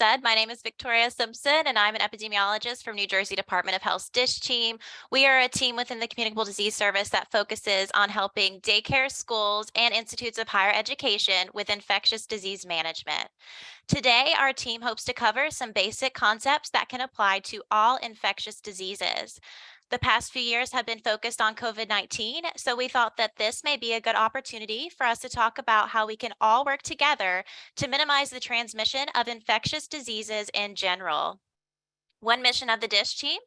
said, my name is Victoria Simpson, and I'm an epidemiologist from New Jersey Department of Health's DISH team. We are a team within the Communicable Disease Service that focuses on helping daycare, schools, and institutes of higher education with infectious disease management. Today, our team hopes to cover some basic concepts that can apply to all infectious diseases. The past few years have been focused on COVID-19, so we thought that this may be a good opportunity for us to talk about how we can all work together to minimize the transmission of infectious diseases in general. One mission of the DISH team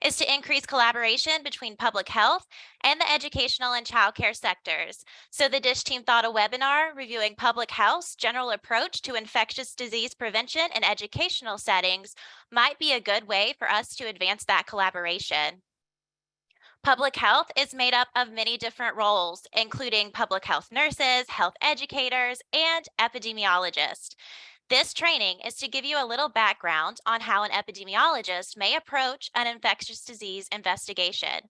is to increase collaboration between public health and the educational and childcare sectors. So the DISH team thought a webinar reviewing public health's general approach to infectious disease prevention in educational settings might be a good way for us to advance that collaboration. Public health is made up of many different roles, including public health nurses, health educators, and epidemiologists. This training is to give you a little background on how an epidemiologist may approach an infectious disease investigation.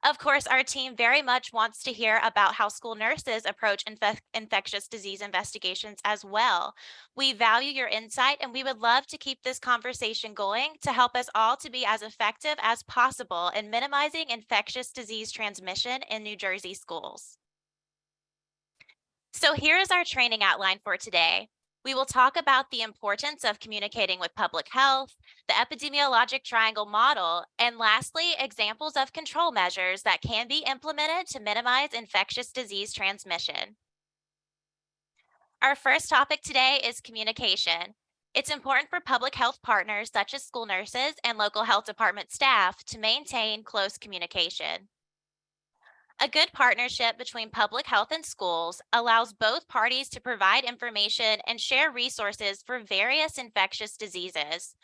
Of course, our team very much wants to hear about how school nurses approach infectious disease investigations as well. We value your insight and we would love to keep this conversation going to help us all to be as effective as possible in minimizing infectious disease transmission in New Jersey schools. So here is our training outline for today. We will talk about the importance of communicating with public health, the epidemiologic triangle model, and lastly, examples of control measures that can be implemented to minimize infectious disease transmission. Our first topic today is communication. It's important for public health partners such as school nurses and local health department staff to maintain close communication. A good partnership between public health and schools allows both parties to provide information and share resources for various infectious diseases.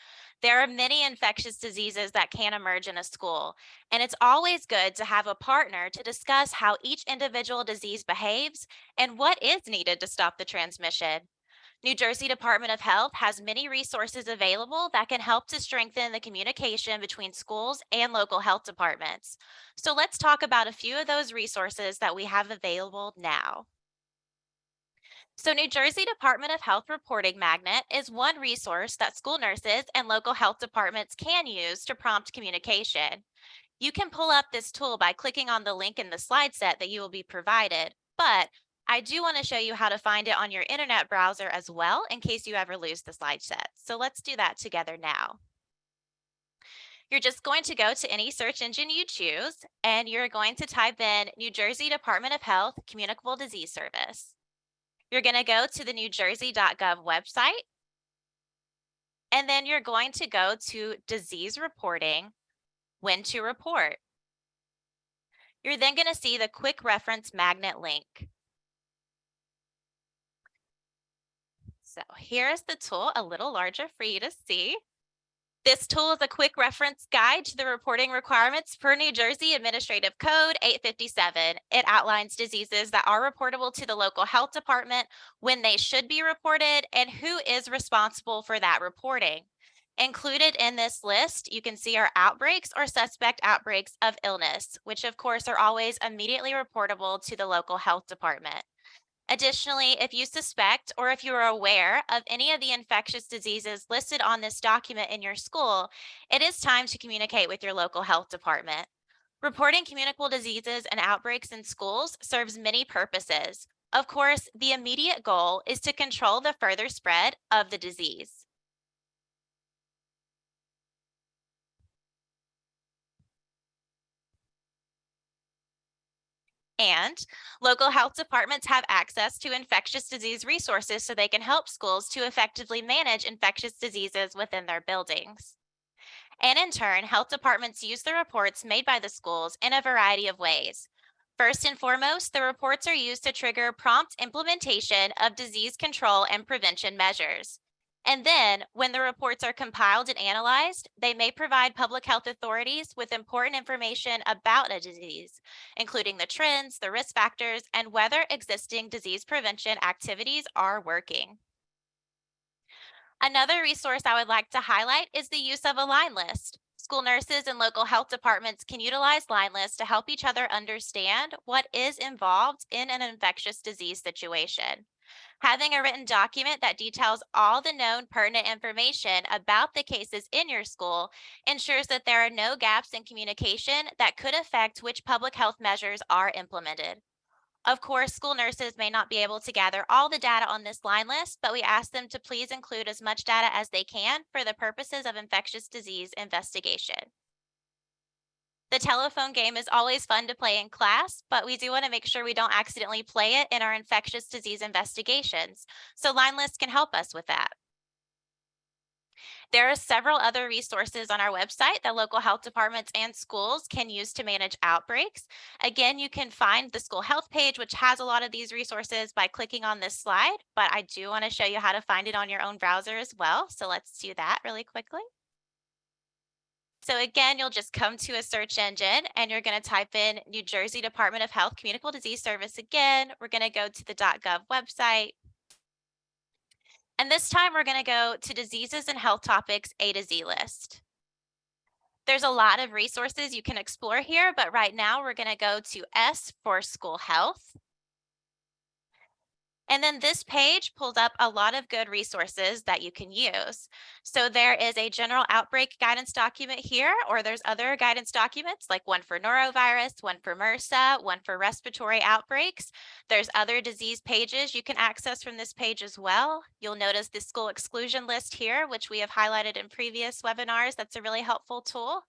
There are many infectious diseases that can emerge in a school, and it's always good to have a partner to discuss how each individual disease behaves and what is needed to stop the transmission. New Jersey Department of Health has many resources available that can help to strengthen the communication between schools and local health departments. So let's talk about a few of those resources that we have available now. So New Jersey Department of Health Reporting Magnet is one resource that school nurses and local health departments can use to prompt communication. You can pull up this tool by clicking on the link in the slide set that you will be provided, but I do want to show you how to find it on your internet browser as well in case you ever lose the slide set. So let's do that together now. You're just going to go to any search engine you choose, and you're going to type in New Jersey Department of Health Communicable Disease Service. You're going to go to the newjersey.gov website, and then you're going to go to Disease Reporting, When to Report. You're then going to see the Quick Reference Magnet link. So here's the tool, a little larger for you to see. This tool is a quick reference guide to the reporting requirements per New Jersey Administrative Code 857. It outlines diseases that are reportable to the local health department, when they should be reported, and who is responsible for that reporting. Included in this list, you can see our outbreaks or suspect outbreaks of illness, which of course are always immediately reportable to the local health department. Additionally, if you suspect or if you are aware of any of the infectious diseases listed on this document in your school, it is time to communicate with your local health department. Reporting communicable diseases and outbreaks in schools serves many purposes. Of course, the immediate goal is to control the further spread of the disease. And local health departments have access to infectious disease resources so they can help schools to effectively manage infectious diseases within their buildings. And in turn, health departments use the reports made by the schools in a variety of ways. First and foremost, the reports are used to trigger prompt implementation of disease control and prevention measures. And then, when the reports are compiled and analyzed, they may provide public health authorities with important information about a disease, including the trends, the risk factors, and whether existing disease prevention activities are working. Another resource I would like to highlight is the use of a line list. School nurses and local health departments can utilize line lists to help each other understand what is involved in an infectious disease situation. Having a written document that details all the known pertinent information about the cases in your school ensures that there are no gaps in communication that could affect which public health measures are implemented. Of course, school nurses may not be able to gather all the data on this line list, but we ask them to please include as much data as they can for the purposes of infectious disease investigation. The telephone game is always fun to play in class, but we do want to make sure we don't accidentally play it in our infectious disease investigations. So line lists can help us with that. There are several other resources on our website that local health departments and schools can use to manage outbreaks. Again, you can find the school health page, which has a lot of these resources by clicking on this slide, but I do want to show you how to find it on your own browser as well. So let's do that really quickly. So again, you'll just come to a search engine and you're going to type in New Jersey Department of Health Communicable Disease Service again. We're going to go to the .gov website. And this time we're going to go to Diseases and Health Topics A to Z list. There's a lot of resources you can explore here, but right now we're going to go to S for school health. And then this page pulls up a lot of good resources that you can use. So there is a general outbreak guidance document here, or there's other guidance documents like one for norovirus, one for MRSA, one for respiratory outbreaks. There's other disease pages you can access from this page as well. You'll notice the school exclusion list here, which we have highlighted in previous webinars. That's a really helpful tool.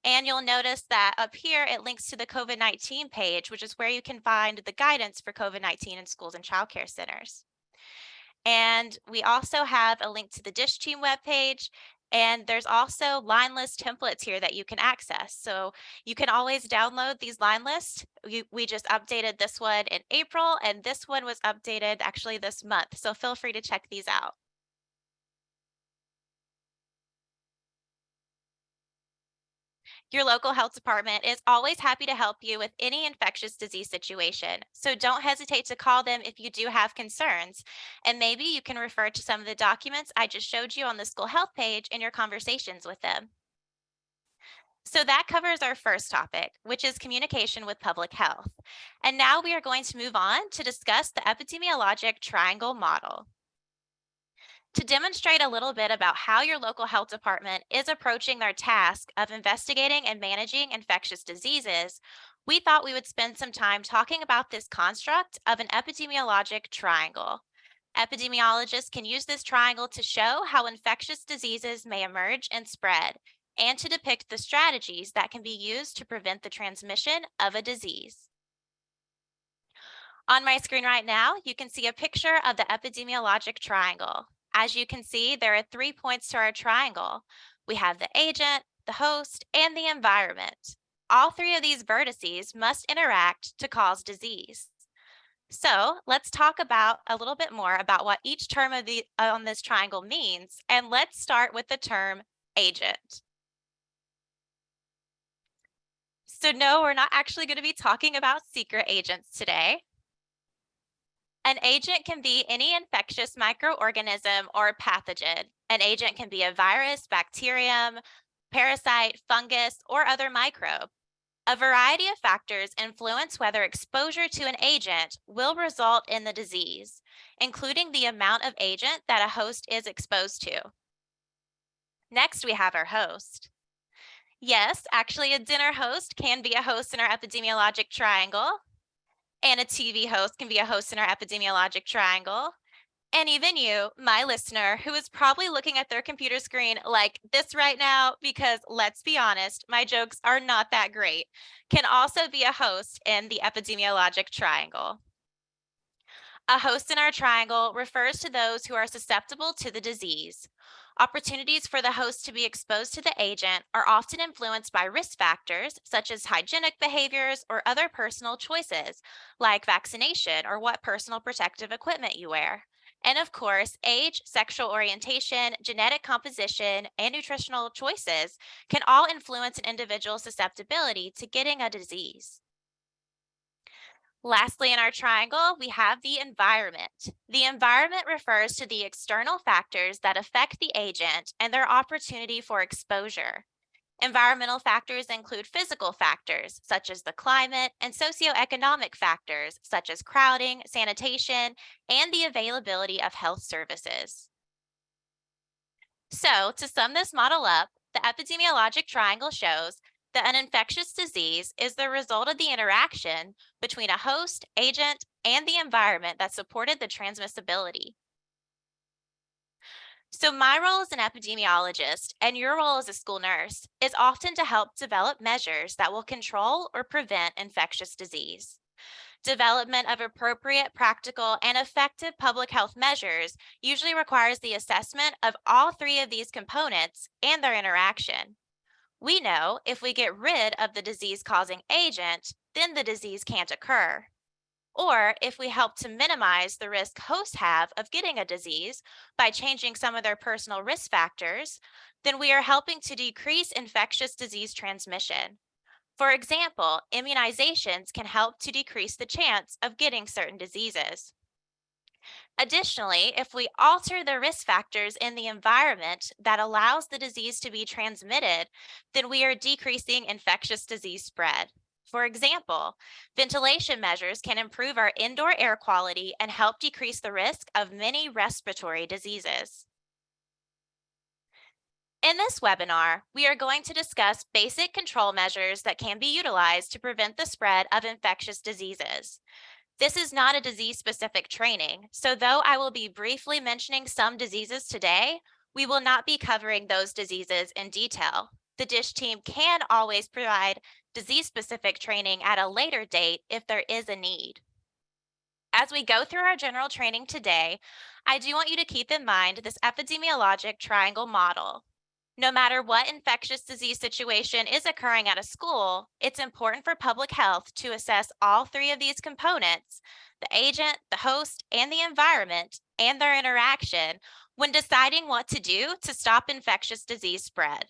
And you'll notice that up here, it links to the COVID-19 page, which is where you can find the guidance for COVID-19 in schools and childcare centers. And we also have a link to the DISH team webpage. And there's also line list templates here that you can access. So you can always download these line lists. We just updated this one in April, and this one was updated actually this month. So feel free to check these out. Your local health department is always happy to help you with any infectious disease situation, so don't hesitate to call them if you do have concerns. And maybe you can refer to some of the documents I just showed you on the school health page in your conversations with them. So that covers our first topic, which is communication with public health. And now we are going to move on to discuss the epidemiologic triangle model. To demonstrate a little bit about how your local health department is approaching their task of investigating and managing infectious diseases, we thought we would spend some time talking about this construct of an epidemiologic triangle. Epidemiologists can use this triangle to show how infectious diseases may emerge and spread, and to depict the strategies that can be used to prevent the transmission of a disease. On my screen right now, you can see a picture of the epidemiologic triangle. As you can see, there are 3 points to our triangle. We have the agent, the host, and the environment. All 3 of these vertices must interact to cause disease. So let's talk about a little bit more about what each term of on this triangle means, and let's start with the term agent. So no, we're not actually going to be talking about secret agents today. An agent can be any infectious microorganism or pathogen. An agent can be a virus, bacterium, parasite, fungus, or other microbe. A variety of factors influence whether exposure to an agent will result in the disease, including the amount of agent that a host is exposed to. Next, we have our host. Yes, actually, a dinner host can be a host in our epidemiologic triangle. And a TV host can be a host in our epidemiologic triangle. And even you, my listener, who is probably looking at their computer screen like this right now, because let's be honest, my jokes are not that great, can also be a host in the epidemiologic triangle. A host in our triangle refers to those who are susceptible to the disease. Opportunities for the host to be exposed to the agent are often influenced by risk factors such as hygienic behaviors or other personal choices, like vaccination or what personal protective equipment you wear. And of course, age, sexual orientation, genetic composition, and nutritional choices can all influence an individual's susceptibility to getting a disease. Lastly, in our triangle, we have the environment. The environment refers to the external factors that affect the agent and their opportunity for exposure. Environmental factors include physical factors, such as the climate, and socioeconomic factors, such as crowding, sanitation, and the availability of health services. So, to sum this model up, the epidemiologic triangle shows that an infectious disease is the result of the interaction between a host, agent, and the environment that supported the transmissibility. So, my role as an epidemiologist and your role as a school nurse is often to help develop measures that will control or prevent infectious disease. Development of appropriate, practical, and effective public health measures usually requires the assessment of all three of these components and their interaction. We know if we get rid of the disease causing agent, then the disease can't occur. Or if we help to minimize the risk hosts have of getting a disease by changing some of their personal risk factors, then we are helping to decrease infectious disease transmission. For example, immunizations can help to decrease the chance of getting certain diseases. Additionally, if we alter the risk factors in the environment that allows the disease to be transmitted, then we are decreasing infectious disease spread. For example, ventilation measures can improve our indoor air quality and help decrease the risk of many respiratory diseases. In this webinar, we are going to discuss basic control measures that can be utilized to prevent the spread of infectious diseases. This is not a disease-specific training, so though I will be briefly mentioning some diseases today, we will not be covering those diseases in detail. The DISH team can always provide disease-specific training at a later date if there is a need. As we go through our general training today, I do want you to keep in mind this epidemiologic triangle model. No matter what infectious disease situation is occurring at a school, it's important for public health to assess all three of these components, the agent, the host, and the environment, and their interaction when deciding what to do to stop infectious disease spread.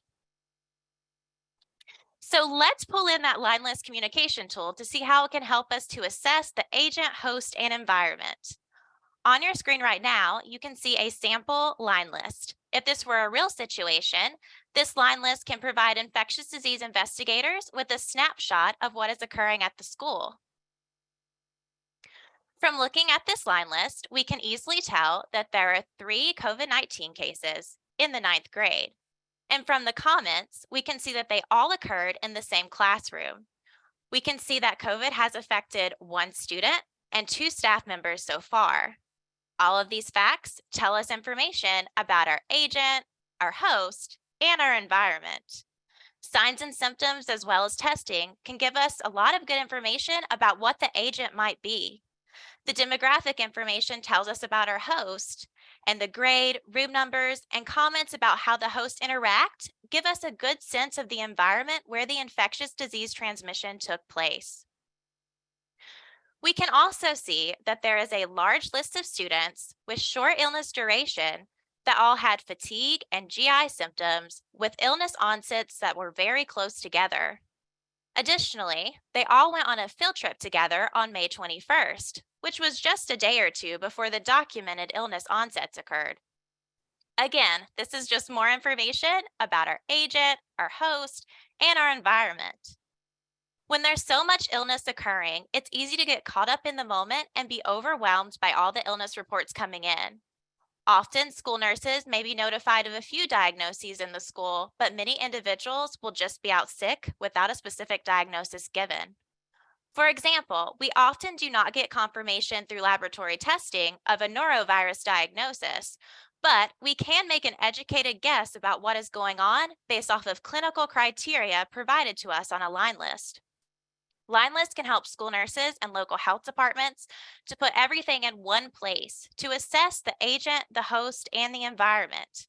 So let's pull in that line list communication tool to see how it can help us to assess the agent, host, and environment. On your screen right now, you can see a sample line list. If this were a real situation, this line list can provide infectious disease investigators with a snapshot of what is occurring at the school. From looking at this line list, we can easily tell that there are 3 COVID-19 cases in the ninth grade. And from the comments, we can see that they all occurred in the same classroom. We can see that COVID has affected 1 student and 2 staff members so far. All of these facts tell us information about our agent, our host, and our environment. Signs and symptoms, as well as testing, can give us a lot of good information about what the agent might be. The demographic information tells us about our host, and the grade, room numbers, and comments about how the hosts interact give us a good sense of the environment where the infectious disease transmission took place. We can also see that there is a large list of students with short illness duration that all had fatigue and GI symptoms with illness onsets that were very close together. Additionally, they all went on a field trip together on May 21st, which was just a day or two before the documented illness onsets occurred. Again, this is just more information about our agent, our host, and our environment. When there's so much illness occurring, it's easy to get caught up in the moment and be overwhelmed by all the illness reports coming in. Often, school nurses may be notified of a few diagnoses in the school, but many individuals will just be out sick without a specific diagnosis given. For example, we often do not get confirmation through laboratory testing of a norovirus diagnosis, but we can make an educated guess about what is going on based off of clinical criteria provided to us on a line list. Line lists can help school nurses and local health departments to put everything in one place to assess the agent, the host, and the environment.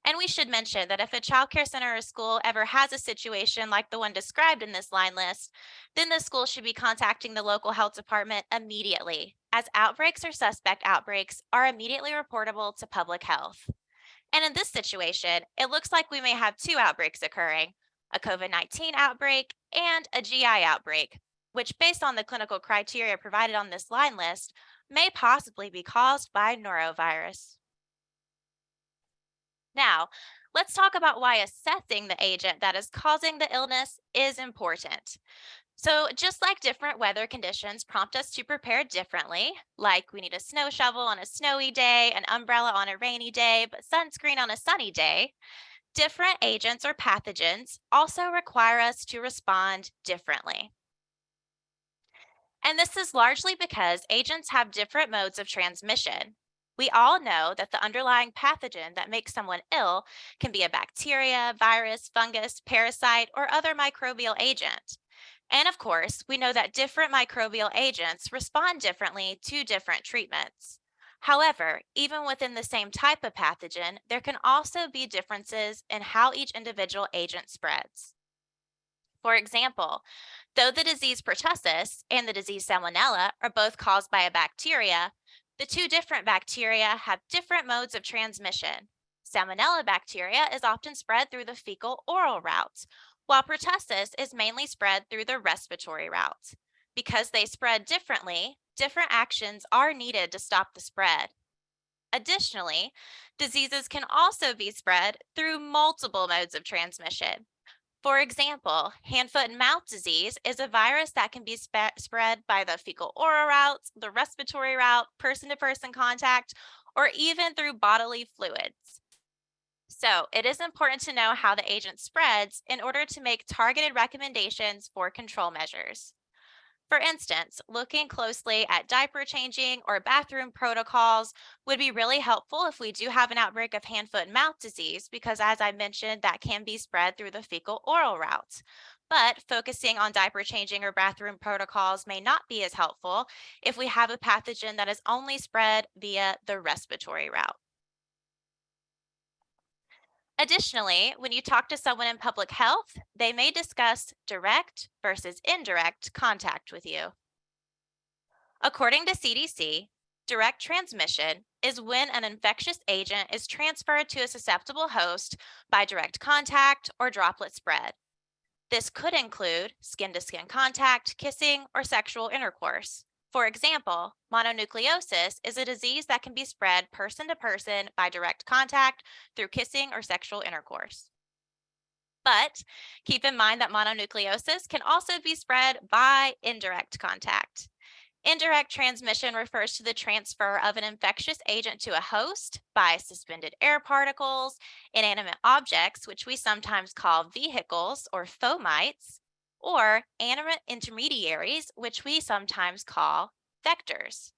And we should mention that if a child care center or school ever has a situation like the one described in this line list, then the school should be contacting the local health department immediately, as outbreaks or suspect outbreaks are immediately reportable to public health. And in this situation, it looks like we may have 2 outbreaks occurring, a COVID-19 outbreak and a GI outbreak, which based on the clinical criteria provided on this line list, may possibly be caused by norovirus. Now, Let's talk about why assessing the agent that is causing the illness is important. So, just like different weather conditions prompt us to prepare differently, like we need a snow shovel on a snowy day, an umbrella on a rainy day, but sunscreen on a sunny day, different agents or pathogens also require us to respond differently. And this is largely because agents have different modes of transmission. We all know that the underlying pathogen that makes someone ill can be a bacteria, virus, fungus, parasite, or other microbial agent. And of course, we know that different microbial agents respond differently to different treatments. However, even within the same type of pathogen, there can also be differences in how each individual agent spreads. For example, though the disease pertussis and the disease salmonella are both caused by a bacteria, the two different bacteria have different modes of transmission. Salmonella bacteria is often spread through the fecal oral route, while pertussis is mainly spread through the respiratory route. Because they spread differently, different actions are needed to stop the spread. Additionally, diseases can also be spread through multiple modes of transmission. For example, hand, foot, and mouth disease is a virus that can be spread by the fecal oral route, the respiratory route, person to person contact, or even through bodily fluids. So, it is important to know how the agent spreads in order to make targeted recommendations for control measures. For instance, looking closely at diaper changing or bathroom protocols would be really helpful if we do have an outbreak of hand, foot, and mouth disease, because as I mentioned, that can be spread through the fecal oral route. But focusing on diaper changing or bathroom protocols may not be as helpful if we have a pathogen that is only spread via the respiratory route. Additionally, when you talk to someone in public health, they may discuss direct versus indirect contact with you. According to CDC, direct transmission is when an infectious agent is transferred to a susceptible host by direct contact or droplet spread. This could include skin to skin contact, kissing, or sexual intercourse. For example, mononucleosis is a disease that can be spread person to person by direct contact through kissing or sexual intercourse. But keep in mind that mononucleosis can also be spread by indirect contact. Indirect transmission refers to the transfer of an infectious agent to a host by suspended air particles, inanimate objects, which we sometimes call vehicles or fomites, or animate intermediaries, which we sometimes call vectors.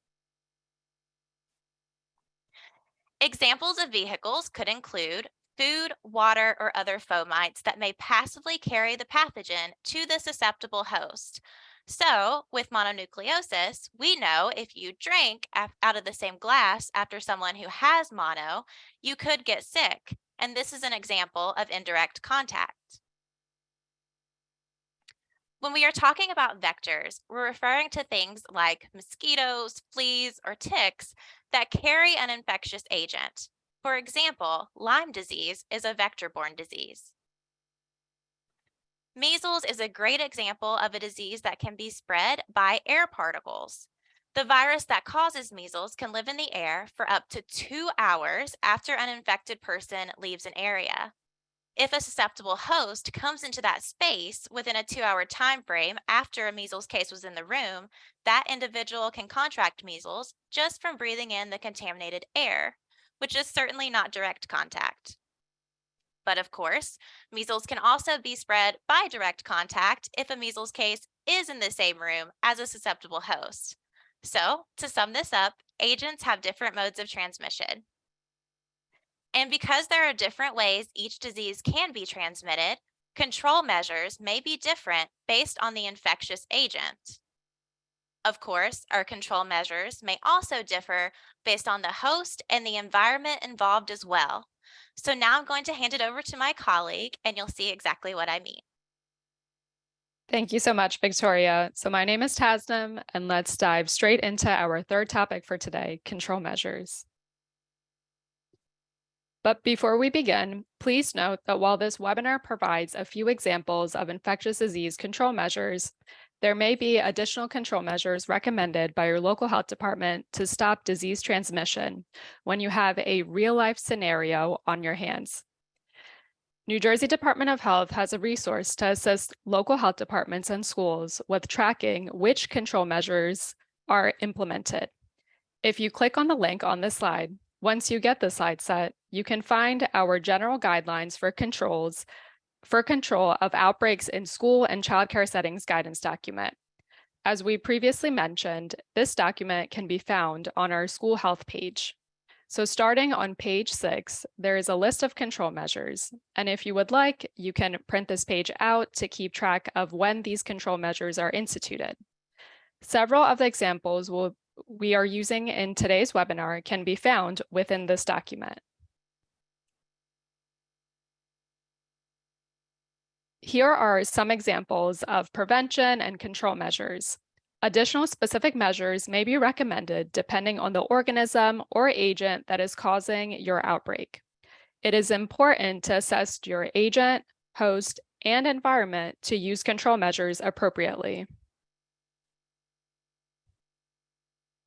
Examples of vehicles could include food, water, or other fomites that may passively carry the pathogen to the susceptible host. So, with mononucleosis, we know if you drink out of the same glass after someone who has mono, you could get sick. And this is an example of indirect contact. When we are talking about vectors, we're referring to things like mosquitoes, fleas, or ticks that carry an infectious agent. For example, Lyme disease is a vector borne disease. Measles is a great example of a disease that can be spread by air particles. The virus that causes measles can live in the air for up to 2 hours after an infected person leaves an area. If a susceptible host comes into that space within a 2 hour time frame after a measles case was in the room, that individual can contract measles just from breathing in the contaminated air, which is certainly not direct contact. But of course, measles can also be spread by direct contact if a measles case is in the same room as a susceptible host. So, to sum this up, agents have different modes of transmission. And because there are different ways each disease can be transmitted, control measures may be different based on the infectious agent. Of course, our control measures may also differ based on the host and the environment involved as well. So now I'm going to hand it over to my colleague and you'll see exactly what I mean. Thank you so much, Victoria. So my name is Tasnim, and let's dive straight into our third topic for today, control measures. But before we begin, please note that while this webinar provides a few examples of infectious disease control measures, there may be additional control measures recommended by your local health department to stop disease transmission when you have a real-life scenario on your hands. New Jersey Department of Health has a resource to assist local health departments and schools with tracking which control measures are implemented. If you click on the link on this slide, once you get the slide set, you can find our general guidelines for control of outbreaks in school and childcare settings guidance document. As we previously mentioned, this document can be found on our school health page. So starting on page 6, there is a list of control measures. And if you would like, you can print this page out to keep track of when these control measures are instituted. Several of the examples we are using in today's webinar can be found within this document. Here are some examples of prevention and control measures. Additional specific measures may be recommended depending on the organism or agent that is causing your outbreak. It is important to assess your agent, host, and environment to use control measures appropriately.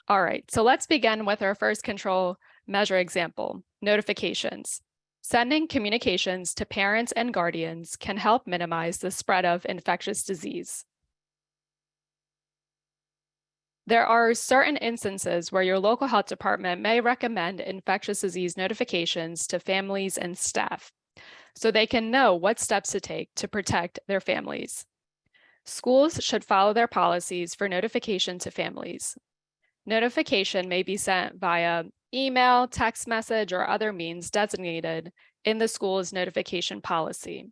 All right, so let's begin with our first control measure example, notifications. Sending communications to parents and guardians can help minimize the spread of infectious disease. There are certain instances where your local health department may recommend infectious disease notifications to families and staff, so they can know what steps to take to protect their families. Schools should follow their policies for notification to families. Notification may be sent via email, text message, or other means designated in the school's notification policy.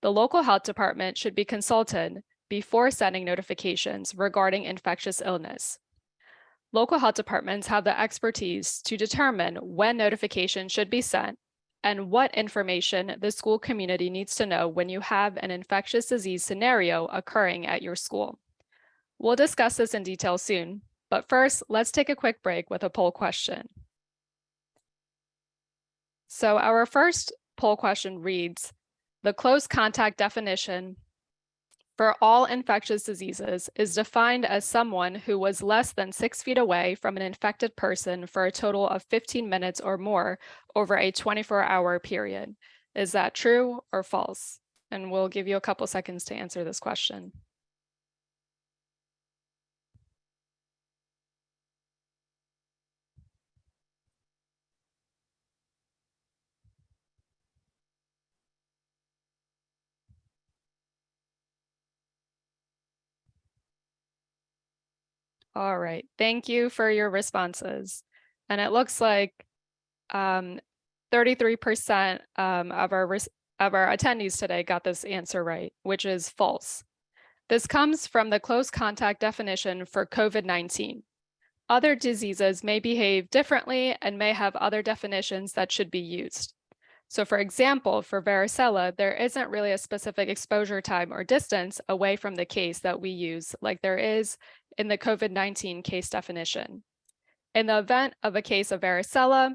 The local health department should be consulted before sending notifications regarding infectious illness. Local health departments have the expertise to determine when notification should be sent and what information the school community needs to know when you have an infectious disease scenario occurring at your school. We'll discuss this in detail soon, but first, let's take a quick break with a poll question. So our first poll question reads, the close contact definition for all infectious diseases is defined as someone who was less than 6 feet away from an infected person for a total of 15 minutes or more over a 24-hour period. Is that true or false? And we'll give you a couple seconds to answer this question. All right, thank you for your responses. And it looks like 33% of our attendees today got this answer right, which is false. This comes from the close contact definition for COVID-19. Other diseases may behave differently and may have other definitions that should be used. So for example, for varicella, there isn't really a specific exposure time or distance away from the case that we use like there is in the COVID-19 case definition. In the event of a case of varicella,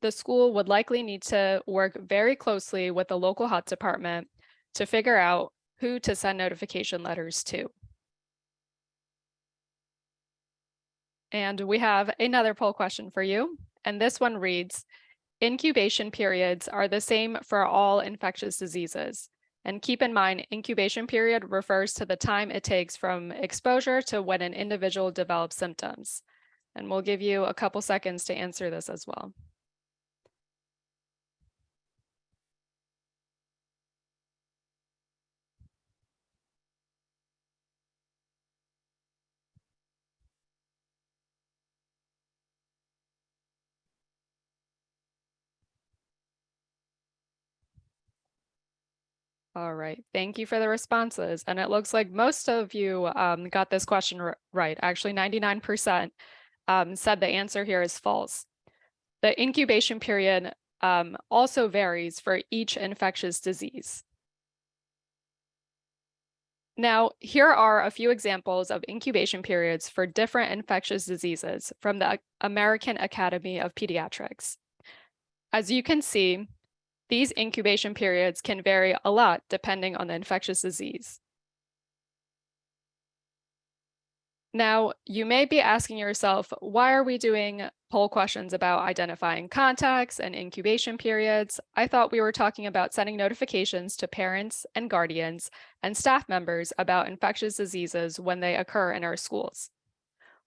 the school would likely need to work very closely with the local health department to figure out who to send notification letters to. And we have another poll question for you, and this one reads, incubation periods are the same for all infectious diseases. And keep in mind, incubation period refers to the time it takes from exposure to when an individual develops symptoms. And we'll give you a couple seconds to answer this as well. All right, thank you for the responses. And it looks like most of you got this question right. Actually, 99% said the answer here is false. The incubation period also varies for each infectious disease. Now, here are a few examples of incubation periods for different infectious diseases from the American Academy of Pediatrics. As you can see, these incubation periods can vary a lot depending on the infectious disease. Now, you may be asking yourself, why are we doing poll questions about identifying contacts and incubation periods? I thought we were talking about sending notifications to parents and guardians and staff members about infectious diseases when they occur in our schools.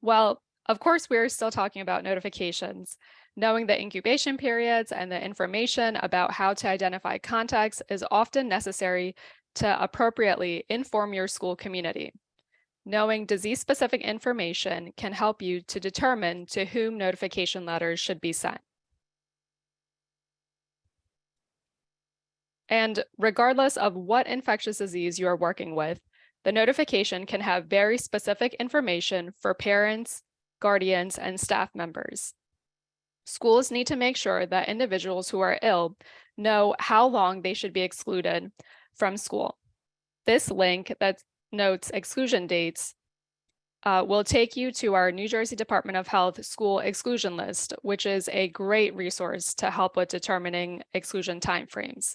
Well, of course, we're still talking about notifications. Knowing the incubation periods and the information about how to identify contacts is often necessary to appropriately inform your school community. Knowing disease-specific information can help you to determine to whom notification letters should be sent. And regardless of what infectious disease you are working with, the notification can have very specific information for parents, guardians, and staff members. Schools need to make sure that individuals who are ill know how long they should be excluded from school. This link that notes exclusion dates will take you to our New Jersey Department of Health school exclusion list, which is a great resource to help with determining exclusion timeframes.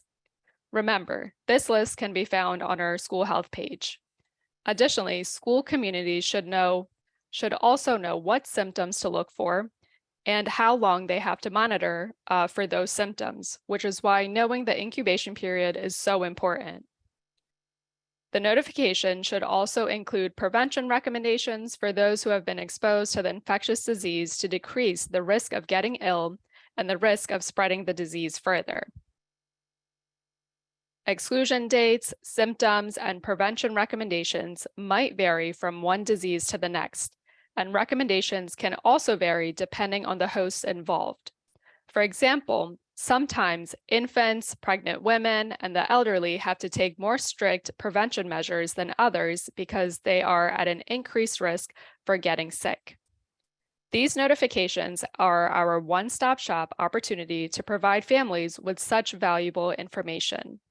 Remember, this list can be found on our school health page. Additionally, school communities should also know what symptoms to look for and how long they have to monitor for those symptoms, which is why knowing the incubation period is so important. The notification should also include prevention recommendations for those who have been exposed to the infectious disease to decrease the risk of getting ill and the risk of spreading the disease further. Exclusion dates, symptoms, and prevention recommendations might vary from one disease to the next, and recommendations can also vary depending on the hosts involved. For example, sometimes infants, pregnant women, and the elderly have to take more strict prevention measures than others because they are at an increased risk for getting sick. These notifications are our one-stop shop opportunity to provide families with such valuable information.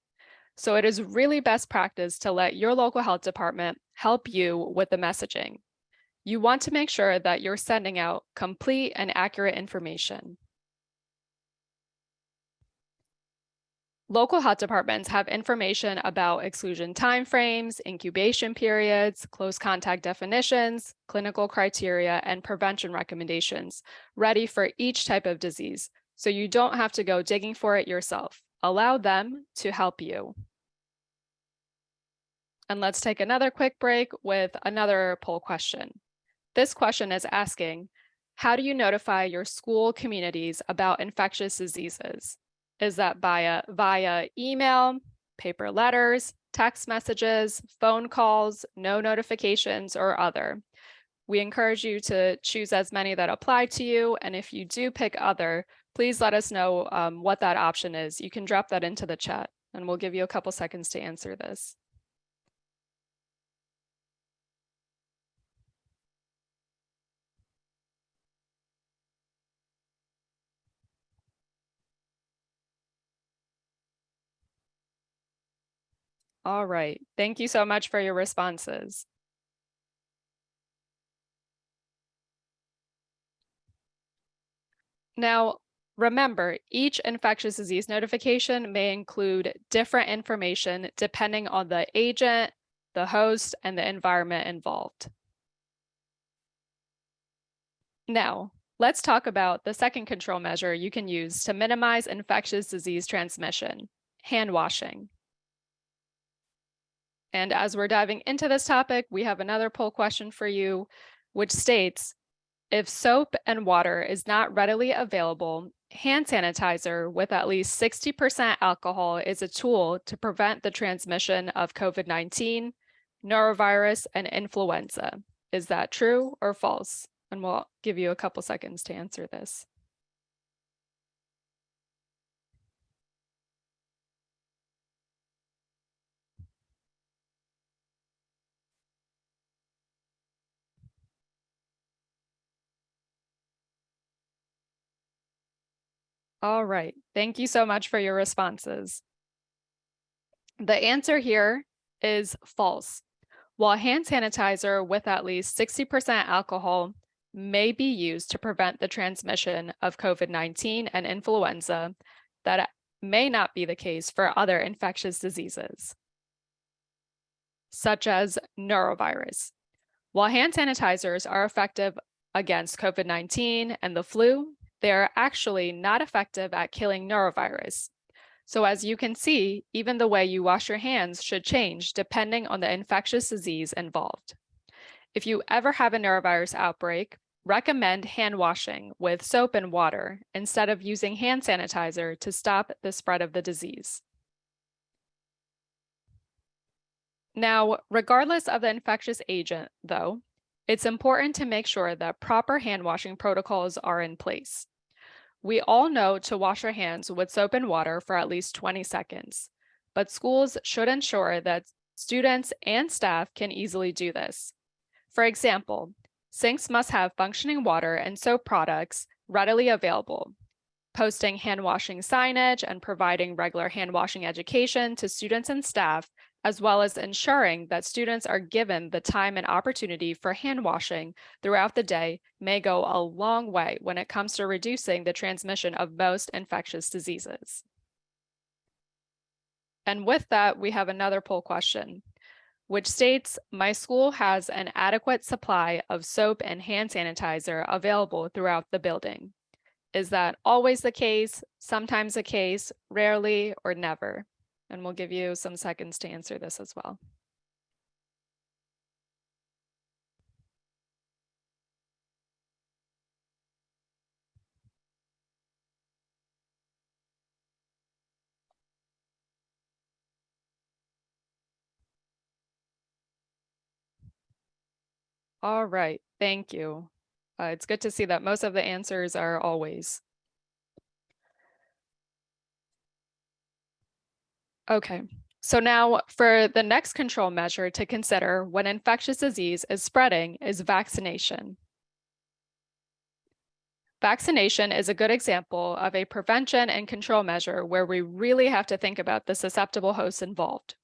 So it is really best practice to let your local health department help you with the messaging. You want to make sure that you're sending out complete and accurate information. Local health departments have information about exclusion timeframes, incubation periods, close contact definitions, clinical criteria, and prevention recommendations ready for each type of disease, so you don't have to go digging for it yourself. Allow them to help you. And let's take another quick break with another poll question. This question is asking, how do you notify your school communities about infectious diseases? Is that via email, paper letters, text messages, phone calls, no notifications, or other? We encourage you to choose as many that apply to you, and if you do pick other, please let us know what that option is. You can drop that into the chat, and we'll give you a couple seconds to answer this. All right, thank you so much for your responses. Now, remember, each infectious disease notification may include different information depending on the agent, the host, and the environment involved. Now, let's talk about the second control measure you can use to minimize infectious disease transmission, hand washing. And as we're diving into this topic, we have another poll question for you, which states, if soap and water is not readily available, hand sanitizer with at least 60% alcohol is a tool to prevent the transmission of COVID-19, norovirus, and influenza. Is that true or false? And we'll give you a couple seconds to answer this. All right, thank you so much for your responses. The answer here is false. While hand sanitizer with at least 60% alcohol may be used to prevent the transmission of COVID-19 and influenza, that may not be the case for other infectious diseases, such as norovirus. While hand sanitizers are effective against COVID-19 and the flu, they are actually not effective at killing norovirus. So as you can see, even the way you wash your hands should change depending on the infectious disease involved. If you ever have a norovirus outbreak, recommend hand washing with soap and water instead of using hand sanitizer to stop the spread of the disease. Now, regardless of the infectious agent, though, it's important to make sure that proper hand washing protocols are in place. We all know to wash our hands with soap and water for at least 20 seconds, but schools should ensure that students and staff can easily do this. For example, sinks must have functioning water and soap products readily available. Posting hand washing signage and providing regular hand washing education to students and staff, as well as ensuring that students are given the time and opportunity for hand washing throughout the day, may go a long way when it comes to reducing the transmission of most infectious diseases. And with that, we have another poll question, which states, my school has an adequate supply of soap and hand sanitizer available throughout the building. Is that always the case, sometimes the case, rarely, or never? And we'll give you some seconds to answer this as well. All right, thank you. It's good to see that most of the answers are always. Okay, so now for the next control measure to consider when infectious disease is spreading is vaccination. Vaccination is a good example of a prevention and control measure where we really have to think about the susceptible hosts involved.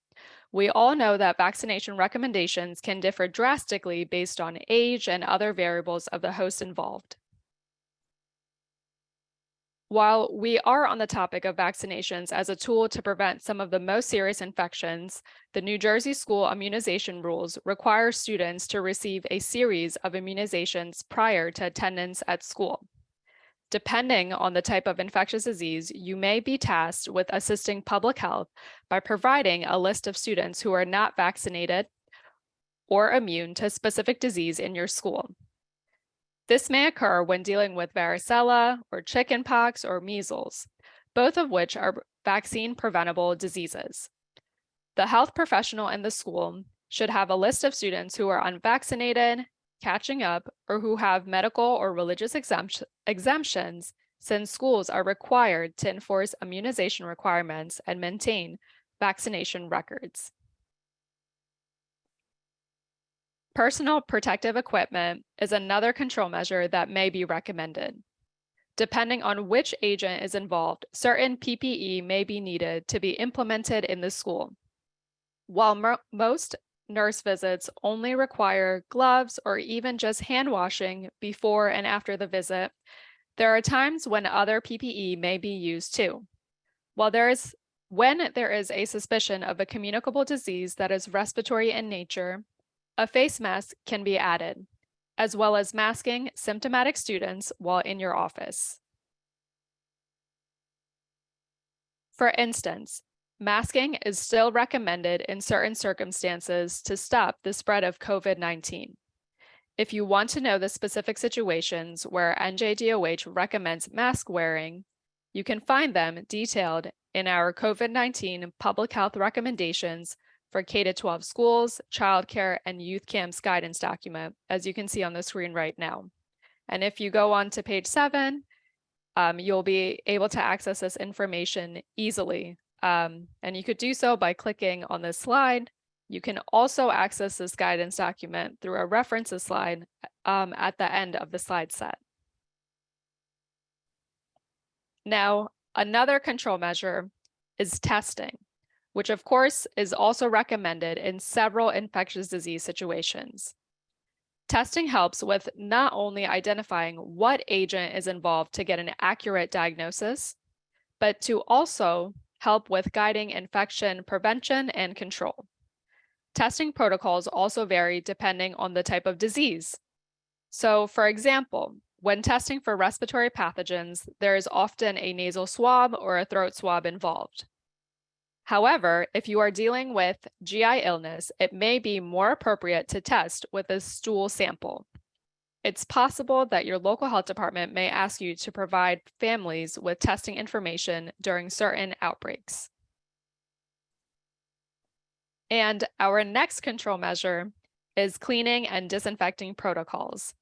We all know that vaccination recommendations can differ drastically based on age and other variables of the host involved. While we are on the topic of vaccinations as a tool to prevent some of the most serious infections, the New Jersey school immunization rules require students to receive a series of immunizations prior to attendance at school. Depending on the type of infectious disease, you may be tasked with assisting public health by providing a list of students who are not vaccinated or immune to specific disease in your school. This may occur when dealing with varicella or chickenpox or measles, both of which are vaccine-preventable diseases. The health professional in the school should have a list of students who are unvaccinated, catching up, or who have medical or religious exemptions, since schools are required to enforce immunization requirements and maintain vaccination records. Personal protective equipment is another control measure that may be recommended. Depending on which agent is involved, certain PPE may be needed to be implemented in the school. While most nurse visits only require gloves or even just hand washing before and after the visit, there are times when other PPE may be used too. When there is a suspicion of a communicable disease that is respiratory in nature, a face mask can be added, as well as masking symptomatic students while in your office. For instance, masking is still recommended in certain circumstances to stop the spread of COVID-19. If you want to know the specific situations where NJDOH recommends mask wearing, you can find them detailed in our COVID-19 public health recommendations for K-12 schools, childcare, and youth camps guidance document, as you can see on the screen right now. And if you go on to page 7, you'll be able to access this information easily. And you could do so by clicking on this slide. You can also access this guidance document through a references slide at the end of the slide set. Now, another control measure is testing, which of course is also recommended in several infectious disease situations. Testing helps with not only identifying what agent is involved to get an accurate diagnosis, but to also help with guiding infection prevention and control. Testing protocols also vary depending on the type of disease. So, for example, when testing for respiratory pathogens, there is often a nasal swab or a throat swab involved. However, if you are dealing with GI illness, it may be more appropriate to test with a stool sample. It's possible that your local health department may ask you to provide families with testing information during certain outbreaks. And our next control measure is cleaning and disinfecting protocols.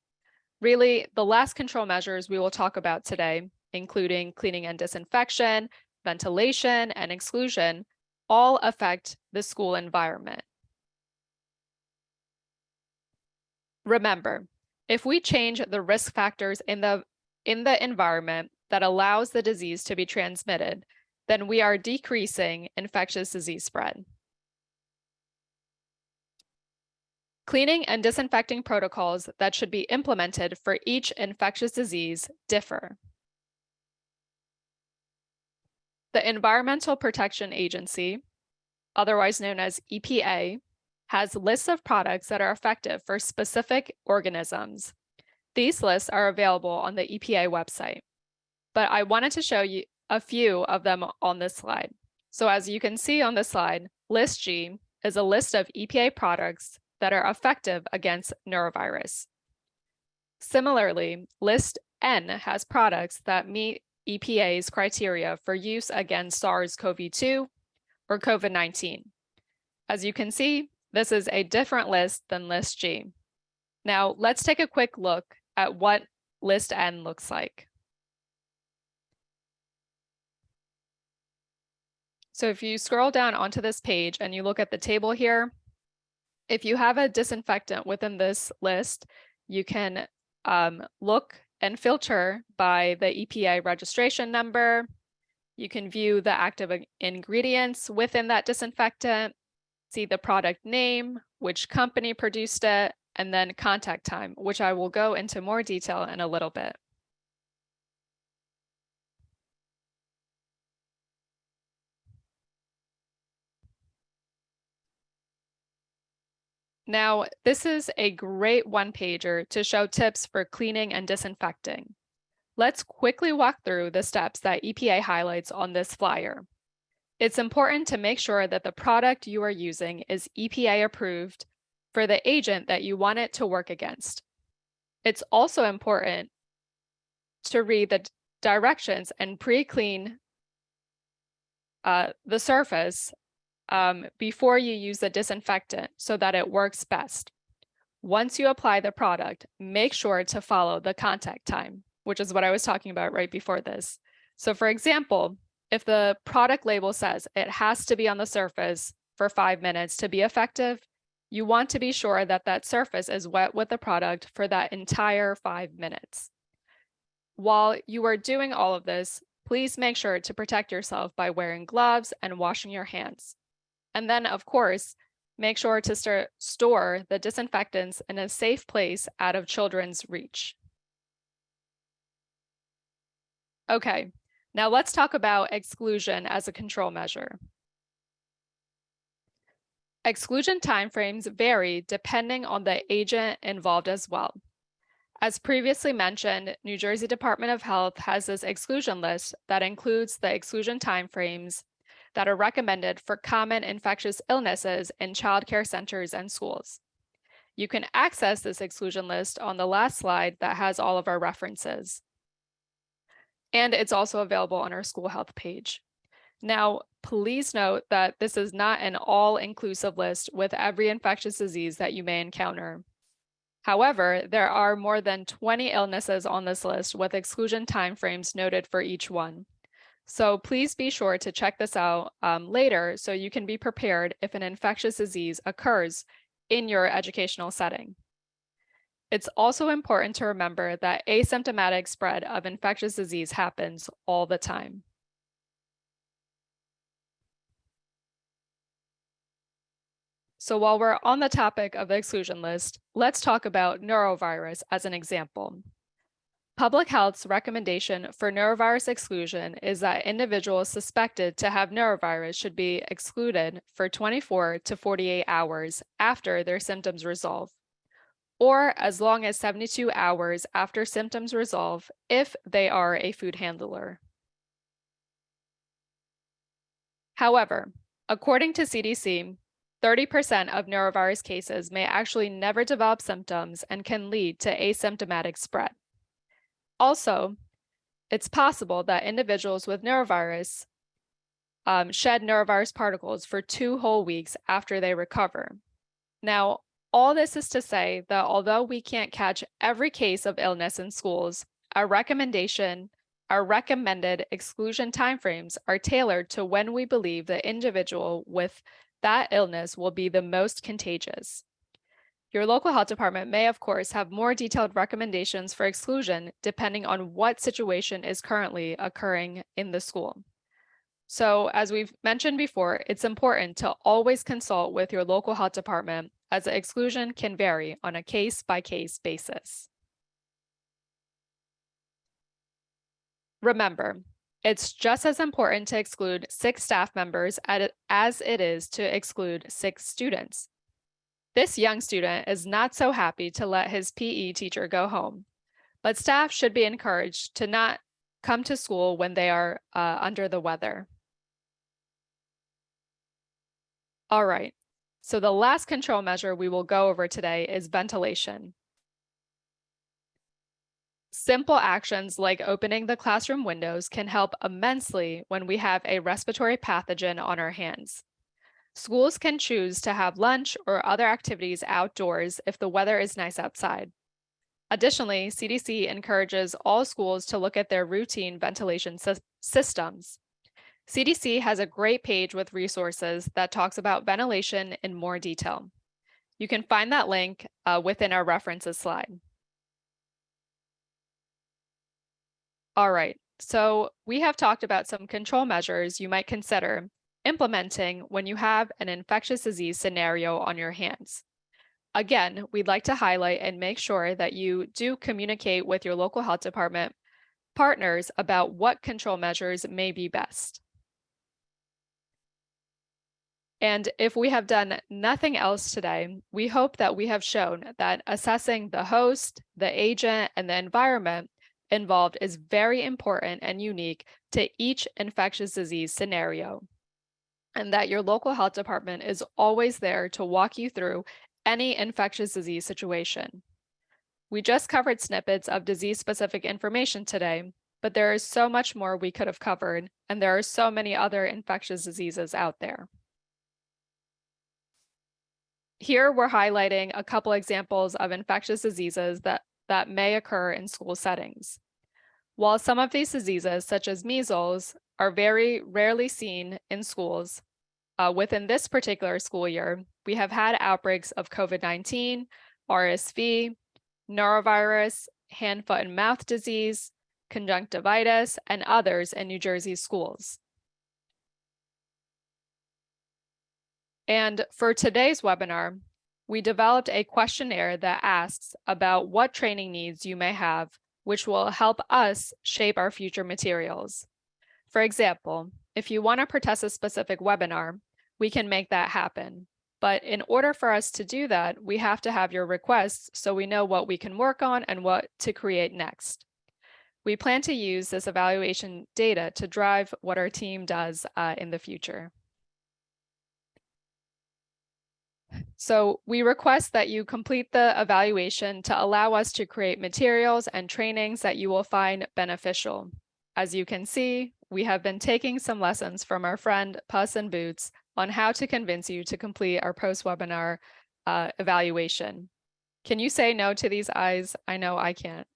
Really, the last control measures we will talk about today, including cleaning and disinfection, ventilation, and exclusion, all affect the school environment. Remember, if we change the risk factors in the environment that allows the disease to be transmitted, then we are decreasing infectious disease spread. Cleaning and disinfecting protocols that should be implemented for each infectious disease differ. The Environmental Protection Agency, otherwise known as EPA, has lists of products that are effective for specific organisms. These lists are available on the EPA website, but I wanted to show you a few of them on this slide. So as you can see on this slide, List G is a list of EPA products that are effective against norovirus. Similarly, List N has products that meet EPA's criteria for use against SARS-CoV-2 or COVID-19. As you can see, this is a different list than List G. Now, let's take a quick look at what List N looks like. So if you scroll down onto this page and you look at the table here, if you have a disinfectant within this list, you can look and filter by the EPA registration number. You can view the active ingredients within that disinfectant, see the product name, which company produced it, and then contact time, which I will go into more detail in a little bit. Now, this is a great one-pager to show tips for cleaning and disinfecting. Let's quickly walk through the steps that EPA highlights on this flyer. It's important to make sure that the product you are using is EPA approved for the agent that you want it to work against. It's also important to read the directions and pre-clean the surface before you use the disinfectant so that it works best. Once you apply the product, make sure to follow the contact time, which is what I was talking about right before this. So for example, if the product label says it has to be on the surface for 5 minutes to be effective, you want to be sure that that surface is wet with the product for that entire 5 minutes. While you are doing all of this, please make sure to protect yourself by wearing gloves and washing your hands. And then, of course, make sure to store the disinfectants in a safe place out of children's reach. Okay, now let's talk about exclusion as a control measure. Exclusion timeframes vary depending on the agent involved as well. As previously mentioned, New Jersey Department of Health has this exclusion list that includes the exclusion timeframes that are recommended for common infectious illnesses in child care centers and schools. You can access this exclusion list on the last slide that has all of our references. And it's also available on our school health page. Now, please note that this is not an all-inclusive list with every infectious disease that you may encounter. However, there are more than 20 illnesses on this list with exclusion timeframes noted for each one. So please be sure to check this out later so you can be prepared if an infectious disease occurs in your educational setting. It's also important to remember that asymptomatic spread of infectious disease happens all the time. So while we're on the topic of the exclusion list, let's talk about norovirus as an example. Public Health's recommendation for norovirus exclusion is that individuals suspected to have norovirus should be excluded for 24 to 48 hours after their symptoms resolve, or as long as 72 hours after symptoms resolve if they are a food handler. However, according to CDC, 30% of norovirus cases may actually never develop symptoms and can lead to asymptomatic spread. Also, it's possible that individuals with norovirus shed norovirus particles for 2 whole weeks after they recover. Now, all this is to say that although we can't catch every case of illness in schools, our recommended exclusion timeframes are tailored to when we believe the individual with that illness will be the most contagious. Your local health department may, of course, have more detailed recommendations for exclusion depending on what situation is currently occurring in the school. So, as we've mentioned before, it's important to always consult with your local health department as the exclusion can vary on a case-by-case basis. Remember, it's just as important to exclude 6 staff members as it is to exclude 6 students. This young student is not so happy to let his PE teacher go home, but staff should be encouraged to not come to school when they are under the weather. All right, so the last control measure we will go over today is ventilation. Simple actions like opening the classroom windows can help immensely when we have a respiratory pathogen on our hands. Schools can choose to have lunch or other activities outdoors if the weather is nice outside. Additionally, CDC encourages all schools to look at their routine ventilation systems. CDC has a great page with resources that talks about ventilation in more detail. You can find that link within our references slide. All right, so we have talked about some control measures you might consider implementing when you have an infectious disease scenario on your hands. Again, we'd like to highlight and make sure that you do communicate with your local health department partners about what control measures may be best. And if we have done nothing else today, we hope that we have shown that assessing the host, the agent, and the environment involved is very important and unique to each infectious disease scenario, and that your local health department is always there to walk you through any infectious disease situation. We just covered snippets of disease-specific information today, but there is so much more we could have covered, and there are so many other infectious diseases out there. Here we're highlighting a couple examples of infectious diseases that may occur in school settings. While some of these diseases, such as measles, are very rarely seen in schools, within this particular school year, we have had outbreaks of COVID-19, RSV, norovirus, hand, foot, and mouth disease, conjunctivitis, and others in New Jersey schools. And for today's webinar, we developed a questionnaire that asks about what training needs you may have, which will help us shape our future materials. For example, if you want to protest a specific webinar, we can make that happen. But in order for us to do that, we have to have your requests so we know what we can work on and what to create next. We plan to use this evaluation data to drive what our team does in the future. So we request that you complete the evaluation to allow us to create materials and trainings that you will find beneficial. As you can see, we have been taking some lessons from our friend Puss in Boots on how to convince you to complete our post-webinar evaluation. Can you say no to these eyes? I know I can't.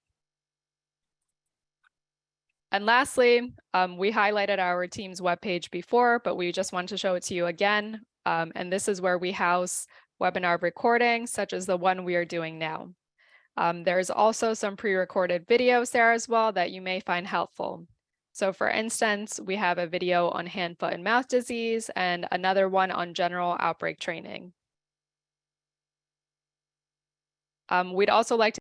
And lastly, we highlighted our team's webpage before, but we just want to show it to you again. And this is where we house webinar recordings, such as the one we are doing now. There's also some pre-recorded videos there as well that you may find helpful. So for instance, we have a video on hand, foot, and mouth disease and another one on general outbreak training. We'd also like to